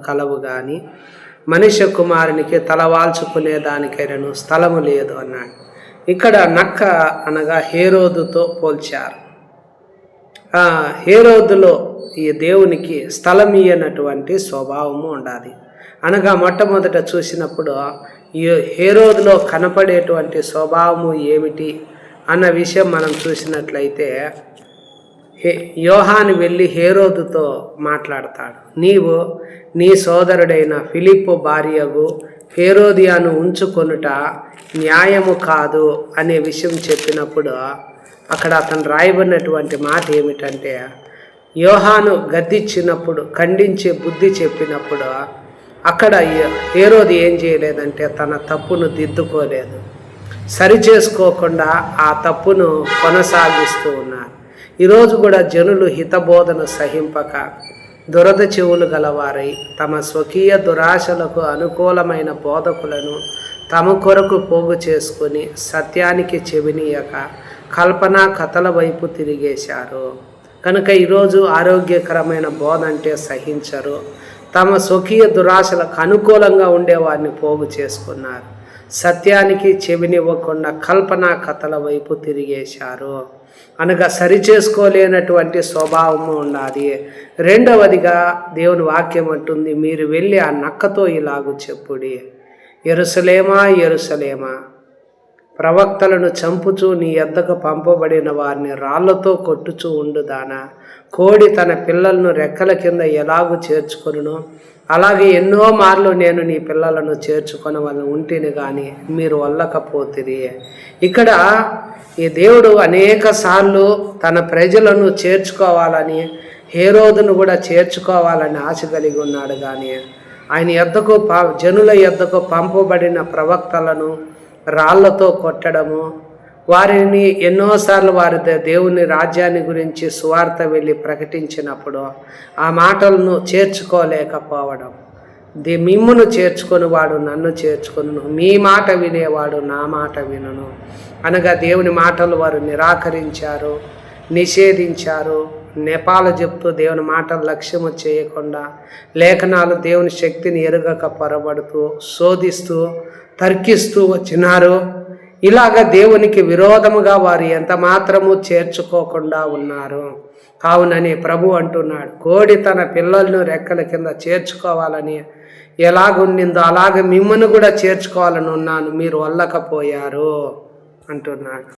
కలవు గాని మనుష్య కుమారునికి తలవాల్చుకునే దానికైనను స్థలము లేదు అన్నాడు. ఇక్కడ నక్క అనగా హేరోదుతో పోల్చారు. హేరోదులో ఈ దేవునికి స్థలం ఇయ్యనటువంటి స్వభావము ఉండాలి. అనగా మొట్టమొదట చూసినప్పుడు ఈ హేరోదులో కనపడేటువంటి స్వభావము ఏమిటి అన్న విషయం మనం చూసినట్లయితే, యోహాను వెళ్ళి హేరోదుతో మాట్లాడతాడు. నీవు నీ సోదరుడైన ఫిలిప్పు భార్యకు హేరోదియాను ఉంచుకొనుట న్యాయము కాదు అనే విషయం చెప్పినప్పుడు అక్కడ అతను రాయబడినటువంటి మాట ఏమిటంటే, యోహాను గద్దించినప్పుడు ఖండించే బుద్ధి చెప్పినప్పుడు అక్కడ హేరోది ఏం చేయలేదంటే తన తప్పును దిద్దుకోలేదు, సరిచేసుకోకుండా ఆ తప్పును కొనసాగిస్తూ ఉన్నారు. ఈరోజు కూడా జనులు హితబోధన సహింపక దురద చెవులు గలవారై తమ స్వకీయ దురాశలకు అనుకూలమైన బోధకులను తమ కొరకు పోగు చేసుకుని సత్యానికి చెవినీయక కల్పనా కథల వైపు తిరిగేశారు. కనుక ఈరోజు ఆరోగ్యకరమైన బోధ అంటే సహించరు. తమ స్వకీయ దురాశలకు అనుకూలంగా ఉండేవారిని పోగు చేసుకున్నారు. సత్యానికి చెవినివ్వకుండా కల్పనా కథల వైపు తిరిగేశారు. అనగా సరిచేసుకోలేనటువంటి స్వభావము ఉన్నది. రెండవదిగా దేవుని వాక్యం అంటుంది, మీరు వెళ్ళి ఆ నక్కతో ఇలాగూ చెప్పుడి, యెరూషలేమా యెరూషలేమా, ప్రవక్తలను చంపుచూ నీ యొద్దకు పంపబడిన వారిని రాళ్లతో కొట్టుచూ ఉండుదానా, కోడి తన పిల్లలను రెక్కల కింద ఎలాగూ చేర్చుకొనునో అలాగే ఎన్నో మార్లు నేను నీ పిల్లలను చేర్చుకొని వాళ్ళని ఉంటిని కానీ మీరు వల్లకపోతిరి. ఇక్కడ ఈ దేవుడు అనేక సార్లు తన ప్రజలను చేర్చుకోవాలని, హేరోదును కూడా చేర్చుకోవాలని ఆశ కలిగి ఉన్నాడు. కానీ ఆయన యొద్దకు జనుల యొద్దకు పంపబడిన ప్రవక్తలను రాళ్లతో కొట్టడము, వారిని ఎన్నోసార్లు వారి దేవుని రాజ్యాన్ని గురించి సువార్త వెళ్ళి ప్రకటించినప్పుడు ఆ మాటలను చేర్చుకోలేకపోవడం. మిమ్మును చేర్చుకొని వాడు నన్ను చేర్చుకొను, మీ మాట వినేవాడు నా మాట వినును అనగా దేవుని మాటలు వారు నిరాకరించారు, నిషేధించారు. నేపాలు చెప్తూ దేవుని మాటలు లక్ష్యము చేయకుండా లేఖనాలు దేవుని శక్తిని ఎరుగక పొరబడుతూ శోధిస్తూ తర్కిస్తూ వచ్చినారు. ఇలాగ దేవునికి విరోధముగా వారు ఎంత మాత్రము చేర్చుకోకుండా ఉన్నారు. కావునని ప్రభు అంటున్నాడు, కోడి తన పిల్లలను రెక్కల కింద చేర్చుకోవాలని ఎలాగుండిందో అలాగే మిమ్మల్ని కూడా చేర్చుకోవాలని ఉన్నాను, మీరు వల్లకపోయారు అంటున్నాడు.